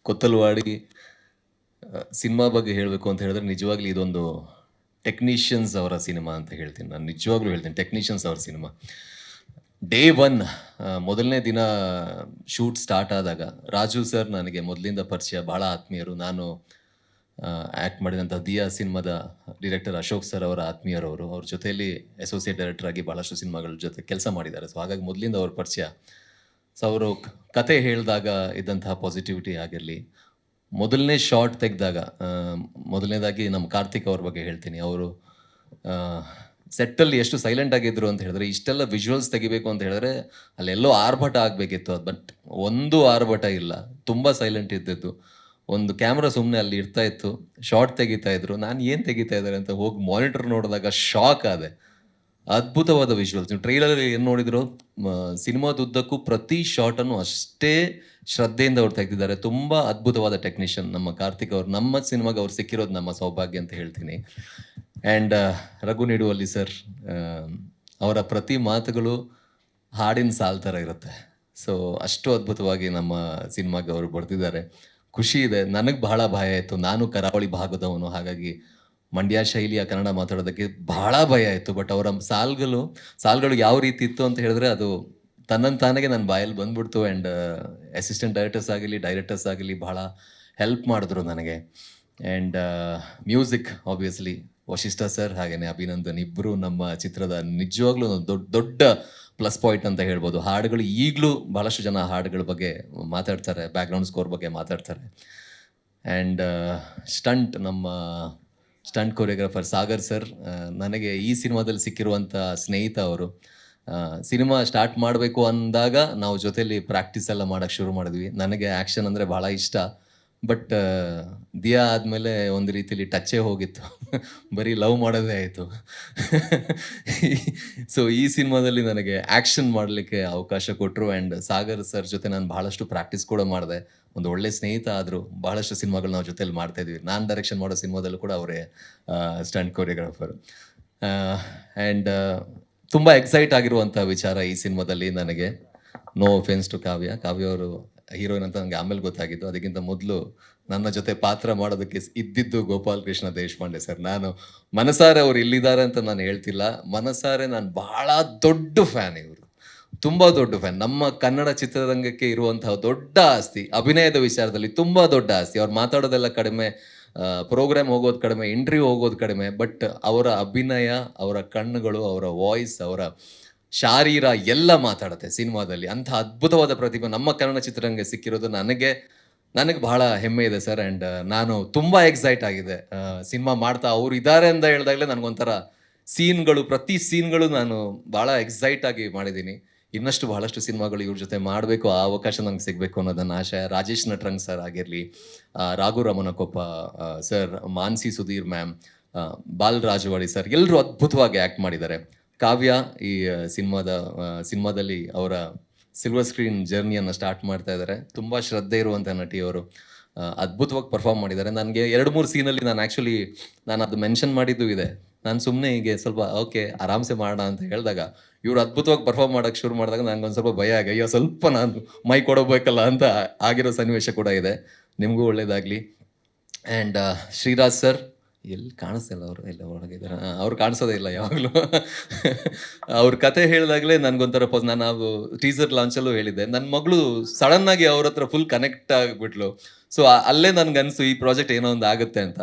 Kothalavadi cinema ಬಗ್ಗೆ ಹೇಳಬೇಕು ಅಂತ ಹೇಳಿದ್ರೆ ನಿಜವಾಗ್ಲೂ ಇದೊಂದು ಟೆಕ್ನಿಷಿಯನ್ಸ್ ಅವರ ಸಿನಿಮಾ ಅಂತ ಹೇಳ್ತೀನಿ. ನಾನು ನಿಜವಾಗ್ಲೂ ಹೇಳ್ತೀನಿ, ಟೆಕ್ನಿಷಿಯನ್ಸ್ ಅವರ ಸಿನಿಮಾ. ಡೇ ಒನ್ ಮೊದಲನೇ ದಿನ ಶೂಟ್ ಸ್ಟಾರ್ಟ್ ಆದಾಗ ರಾಜು ಸರ್ ನನಗೆ ಮೊದಲಿಂದ ಪರಿಚಯ, ಭಾಳ ಆತ್ಮೀಯರು. ನಾನು ಆ್ಯಕ್ಟ್ ಮಾಡಿದಂಥ ದಿಯಾ ಸಿನಿಮಾದ ಡೈರೆಕ್ಟರ್ ಅಶೋಕ್ ಸರ್ ಅವರ ಆತ್ಮೀಯರವರು. ಅವ್ರ ಜೊತೆಯಲ್ಲಿ ಅಸೋಸಿಯೇಟ್ ಡೈರೆಕ್ಟರ್ ಆಗಿ ಭಾಳಷ್ಟು ಸಿನಿಮಾಗಳ ಜೊತೆ ಕೆಲಸ ಮಾಡಿದ್ದಾರೆ. ಸೊ ಹಾಗಾಗಿ ಮೊದಲಿಂದ ಅವ್ರ ಪರಿಚಯ. ಸೊ ಅವರು ಕತೆ ಹೇಳಿದಾಗ ಇದ್ದಂತಹ ಪಾಸಿಟಿವಿಟಿ ಆಗಿರಲಿ, ಮೊದಲನೇ ಶಾರ್ಟ್ ತೆಗೆದಾಗ, ಮೊದಲನೇದಾಗಿ ನಮ್ಮ ಕಾರ್ತಿಕ್ ಅವ್ರ ಬಗ್ಗೆ ಹೇಳ್ತೀನಿ. ಅವರು ಸೆಟ್ಟಲ್ಲಿ ಎಷ್ಟು ಸೈಲೆಂಟ್ ಆಗಿದ್ರು ಅಂತ ಹೇಳಿದ್ರೆ, ಇಷ್ಟೆಲ್ಲ ವಿಜುವಲ್ಸ್ ತೆಗಿಬೇಕು ಅಂತ ಹೇಳಿದ್ರೆ ಅಲ್ಲೆಲ್ಲೋ ಆರ್ಭಟ ಆಗಬೇಕಿತ್ತು. ಅದು ಬಟ್ ಒಂದು ಆರ್ಭಟ ಇಲ್ಲ, ತುಂಬ ಸೈಲೆಂಟ್ ಇದ್ದಿದ್ದು. ಒಂದು ಕ್ಯಾಮ್ರಾ ಸುಮ್ಮನೆ ಅಲ್ಲಿ ಇರ್ತಾ ಇತ್ತು, ಶಾರ್ಟ್ ತೆಗಿತಾ ಇದ್ರು. ನಾನು ಏನು ತೆಗಿತಾ ಇದ್ದಾರೆ ಅಂತ ಹೋಗಿ ಮಾನಿಟರ್ ನೋಡಿದಾಗ ಶಾಕ್ ಆದೆ. ಅದ್ಭುತವಾದ ವಿಜುವಲ್ಸ್. ನೀವು ಟ್ರೈಲರ್ ಏನು ನೋಡಿದ್ರು, ಸಿನಿಮಾದುದ್ದಕ್ಕೂ ಪ್ರತಿ ಶಾರ್ಟನ್ನು ಅಷ್ಟೇ ಶ್ರದ್ಧೆಯಿಂದ ಅವ್ರು ತೆಗೆದಿದ್ದಾರೆ. ತುಂಬ ಅದ್ಭುತವಾದ ಟೆಕ್ನಿಷಿಯನ್ ನಮ್ಮ ಕಾರ್ತಿಕ್ ಅವರು. ನಮ್ಮ ಸಿನಿಮಾಗೆ ಅವ್ರು ಸಿಕ್ಕಿರೋದು ನಮ್ಮ ಸೌಭಾಗ್ಯ ಅಂತ ಹೇಳ್ತೀನಿ. ಆ್ಯಂಡ್ ರಘು ನಿಡುವಲ್ಲಿ ಸರ್, ಅವರ ಪ್ರತಿ ಮಾತುಗಳು ಹಾಡಿನ ಸಾಲ್ ಥರ ಇರುತ್ತೆ. ಸೊ ಅಷ್ಟು ಅದ್ಭುತವಾಗಿ ನಮ್ಮ ಸಿನಿಮಾಗೆ ಅವರು ಬರ್ತಿದ್ದಾರೆ. ಖುಷಿ ಇದೆ. ನನಗೆ ಬಹಳ ಭಯ ಇತ್ತು. ನಾನು ಕರಾವಳಿ ಭಾಗದವನು, ಹಾಗಾಗಿ ಮಂಡ್ಯ ಶೈಲಿಯ ಕನ್ನಡ ಮಾತಾಡೋದಕ್ಕೆ ಬಹಳ ಭಯ ಇತ್ತು. ಬಟ್ ಅವರ ಸಾಲ್ಗಳು ಯಾವ ರೀತಿ ಇತ್ತು ಅಂತ ಹೇಳಿದ್ರೆ, ಅದು ತನ್ನಂತಾನಾಗೆ ನನ್ನ ಬಾಯಲ್ಲಿ ಬಂದ್ಬಿಡ್ತು. ಆ್ಯಂಡ್ ಅಸಿಸ್ಟೆಂಟ್ ಡೈರೆಕ್ಟರ್ಸ್ ಆಗಲಿ ಬಹಳ ಹೆಲ್ಪ್ ಮಾಡಿದ್ರು ನನಗೆ. And music obviously Vashishtha sir ಹಾಗೆಯೇ ಅಭಿನಂದನ್ ಇಬ್ಬರು ನಮ್ಮ ಚಿತ್ರದ ನಿಜವಾಗ್ಲೂ ದೊಡ್ಡ ಪ್ಲಸ್ ಪಾಯಿಂಟ್ ಅಂತ ಹೇಳ್ಬೋದು. ಹಾಡುಗಳು ಈಗಲೂ ಭಾಳಷ್ಟು ಜನ ಹಾಡುಗಳ ಬಗ್ಗೆ ಮಾತಾಡ್ತಾರೆ, ಬ್ಯಾಕ್ಗ್ರೌಂಡ್ ಸ್ಕೋರ್ ಬಗ್ಗೆ ಮಾತಾಡ್ತಾರೆ. ಆ್ಯಂಡ್ ನಮ್ಮ ಸ್ಟಂಟ್ ಕೊರಿಯೋಗ್ರಾಫರ್ ಸಾಗರ್ ಸರ್, ನನಗೆ ಈ ಸಿನಿಮಾದಲ್ಲಿ ಸಿಕ್ಕಿರುವಂಥ ಸ್ನೇಹಿತ ಅವರು. ಸಿನಿಮಾ ಸ್ಟಾರ್ಟ್ ಮಾಡಬೇಕು ಅಂದಾಗ ನಾವು ಜೊತೆಯಲ್ಲಿ ಪ್ರಾಕ್ಟೀಸ್ ಎಲ್ಲ ಮಾಡೋಕ್ಕೆ ಶುರು ಮಾಡಿದ್ವಿ. ನನಗೆ ಆ್ಯಕ್ಷನ್ ಅಂದರೆ ಭಾಳ ಇಷ್ಟ. ಬಟ್ ದಿಯಾ ಆದಮೇಲೆ ಒಂದು ರೀತಿಯಲ್ಲಿ ಟಚ್ಚೇ ಹೋಗಿತ್ತು. ಬರೀ ಲವ್ ಮಾಡೋದೇ ಆಯಿತು. ಸೊ ಈ ಸಿನಿಮಾದಲ್ಲಿ ನನಗೆ ಆ್ಯಕ್ಷನ್ ಮಾಡಲಿಕ್ಕೆ ಅವಕಾಶ ಕೊಟ್ಟರು. ಆ್ಯಂಡ್ ಸಾಗರ್ ಸರ್ ಜೊತೆ ನಾನು ಭಾಳಷ್ಟು ಪ್ರಾಕ್ಟೀಸ್ ಕೂಡ ಮಾಡಿದೆ. ಒಂದು ಒಳ್ಳೆ ಸ್ನೇಹಿತ ಆದರು. ಭಾಳಷ್ಟು ಸಿನಿಮಾಗಳು ನಾವು ಜೊತೆಲಿ ಮಾಡ್ತಾಯಿದ್ವಿ. ನಾನು ಡೈರೆಕ್ಷನ್ ಮಾಡೋ ಸಿನಿಮಾದಲ್ಲೂ ಕೂಡ ಅವರೇ ಸ್ಟಂಟ್ ಕೊರಿಯೋಗ್ರಾಫರ್. ಆ್ಯಂಡ್ ತುಂಬ ಎಕ್ಸೈಟ್ ಆಗಿರುವಂಥ ವಿಚಾರ ಈ ಸಿನಿಮಾದಲ್ಲಿ ನನಗೆ. ನೋ ಅಫೆನ್ಸ್ ಟು ಕಾವ್ಯ ಅವರು ಹೀರೋಯಿನ್ ಅಂತ ನನಗೆ ಆಮೇಲೆ ಗೊತ್ತಾಗಿದ್ದು. ಅದಕ್ಕಿಂತ ಮೊದಲು ನನ್ನ ಜೊತೆ ಪಾತ್ರ ಮಾಡೋದಕ್ಕೆ ಇದ್ದಿದ್ದು ಗೋಪಾಲ್ ಕೃಷ್ಣ ದೇಶಪಾಂಡೆ ಸರ್. ನಾನು ಮನಸಾರೆ ಅವ್ರು ಇಲ್ಲಿದ್ದಾರೆ ಅಂತ ನಾನು ಹೇಳ್ತಿಲ್ಲ, ಮನಸಾರೆ ನಾನು ಭಾಳ ದೊಡ್ಡ ಫ್ಯಾನ್. ಇವರು ತುಂಬ ದೊಡ್ಡ ಫ್ಯಾನ್. ನಮ್ಮ ಕನ್ನಡ ಚಿತ್ರರಂಗಕ್ಕೆ ಇರುವಂತಹ ದೊಡ್ಡ ಆಸ್ತಿ, ಅಭಿನಯದ ವಿಚಾರದಲ್ಲಿ ತುಂಬ ದೊಡ್ಡ ಆಸ್ತಿ. ಅವ್ರು ಮಾತಾಡೋದೆಲ್ಲ ಕಡಿಮೆ, ಪ್ರೋಗ್ರಾಮ್ ಹೋಗೋದು ಕಡಿಮೆ, ಇಂಟರ್ವ್ಯೂ ಹೋಗೋದು ಕಡಿಮೆ. ಬಟ್ ಅವರ ಅಭಿನಯ, ಅವರ ಕಣ್ಣುಗಳು, ಅವರ ವಾಯ್ಸ್, ಅವರ ಶಾರೀರ ಎಲ್ಲ ಮಾತಾಡುತ್ತೆ ಸಿನಿಮಾದಲ್ಲಿ. ಅಂಥ ಅದ್ಭುತವಾದ ಪ್ರತಿಭೆ ನಮ್ಮ ಕನ್ನಡ ಚಿತ್ರರಂಗ ಸಿಕ್ಕಿರೋದು ನನಗೆ ಬಹಳ ಹೆಮ್ಮೆ ಇದೆ ಸರ್. ಆ್ಯಂಡ್ ನಾನು ತುಂಬ ಎಕ್ಸೈಟ್ ಆಗಿದೆ ಸಿನಿಮಾ ಮಾಡ್ತಾ. ಅವರು ಇದ್ದಾರೆ ಅಂತ ಹೇಳಿದಾಗಲೇ ನನಗೊಂಥರ ಪ್ರತಿ ಸೀನ್ಗಳು ನಾನು ಭಾಳ ಎಕ್ಸೈಟ್ ಆಗಿ ಮಾಡಿದ್ದೀನಿ. ಇನ್ನಷ್ಟು ಬಹಳಷ್ಟು ಸಿನಿಮಾಗಳು ಇವ್ರ ಜೊತೆ ಮಾಡಬೇಕು, ಆ ಅವಕಾಶ ನಂಗೆ ಸಿಗಬೇಕು ಅನ್ನೋದನ್ನ ಆಶಯ. ರಾಜೇಶ್ ನಟ್ರಂಗ್ ಸರ್ ಆಗಿರಲಿ, Raghu Ramanakoppa sir, Mansi Sudhir ma'am, Bal Rajwadi sir, ಎಲ್ಲರೂ ಅದ್ಭುತವಾಗಿ ಆ್ಯಕ್ಟ್ ಮಾಡಿದ್ದಾರೆ. ಕಾವ್ಯ ಈ ಸಿನಿಮಾದಲ್ಲಿ ಅವರ ಸಿಲ್ವರ್ ಸ್ಕ್ರೀನ್ ಜರ್ನಿಯನ್ನು ಸ್ಟಾರ್ಟ್ ಮಾಡ್ತಾ ಇದ್ದಾರೆ. ತುಂಬ ಶ್ರದ್ಧೆ ಇರುವಂಥ ನಟಿಯವರು, ಅದ್ಭುತವಾಗಿ ಪರ್ಫಾರ್ಮ್ ಮಾಡಿದ್ದಾರೆ. ನನಗೆ 2-3 ಸೀನಲ್ಲಿ ನಾನು ಅದು ಮೆನ್ಷನ್ ಮಾಡಿದ್ದು ಇದೆ. ನಾನು ಸುಮ್ಮನೆ ಹೀಗೆ ಸ್ವಲ್ಪ ಓಕೆ ಆರಾಮ್ಸೆ ಮಾಡೋಣ ಅಂತ ಹೇಳಿದಾಗ ಇವರು ಅದ್ಭುತವಾಗಿ ಪರ್ಫಾರ್ಮ್ ಮಾಡೋಕ್ಕೆ ಶುರು ಮಾಡಿದಾಗ ನನಗೊಂದು ಸ್ವಲ್ಪ ಭಯ ಅಯ್ಯೋ ಸ್ವಲ್ಪ ನಾನು ಮೈ ಕೊಡಬೇಕಲ್ಲ ಅಂತ ಆಗಿರೋ ಸನ್ನಿವೇಶ ಕೂಡ ಇದೆ. ನಿಮಗೂ ಒಳ್ಳೇದಾಗಲಿ. ಆ್ಯಂಡ್ ಶ್ರೀರಾಜ್ ಸರ್, ಎಲ್ಲಿ ಕಾಣಿಸ್ತಿಲ್ಲ, ಅವರು ಎಲ್ಲ ಒಳಗಿದ್ದಾರೆ. ಅವ್ರು ಕಾಣಿಸೋದೇ ಇಲ್ಲ ಯಾವಾಗಲೂ. ಅವ್ರ ಕತೆ ಹೇಳಿದಾಗಲೇ ನನಗೊಂಥರ ನಾನು ಟೀಸರ್ ಲಾಂಚಲ್ಲೂ ಹೇಳಿದ್ದೆ, ನನ್ನ ಮಗಳು ಸಡನ್ನಾಗಿ ಅವ್ರ ಹತ್ರ ಫುಲ್ ಕನೆಕ್ಟ್ ಆಗಿಬಿಟ್ಲು. ಸೊ ಅಲ್ಲೇ ನನಗನ್ಸು ಈ ಪ್ರಾಜೆಕ್ಟ್ ಏನೋ ಒಂದು ಆಗುತ್ತೆ ಅಂತ.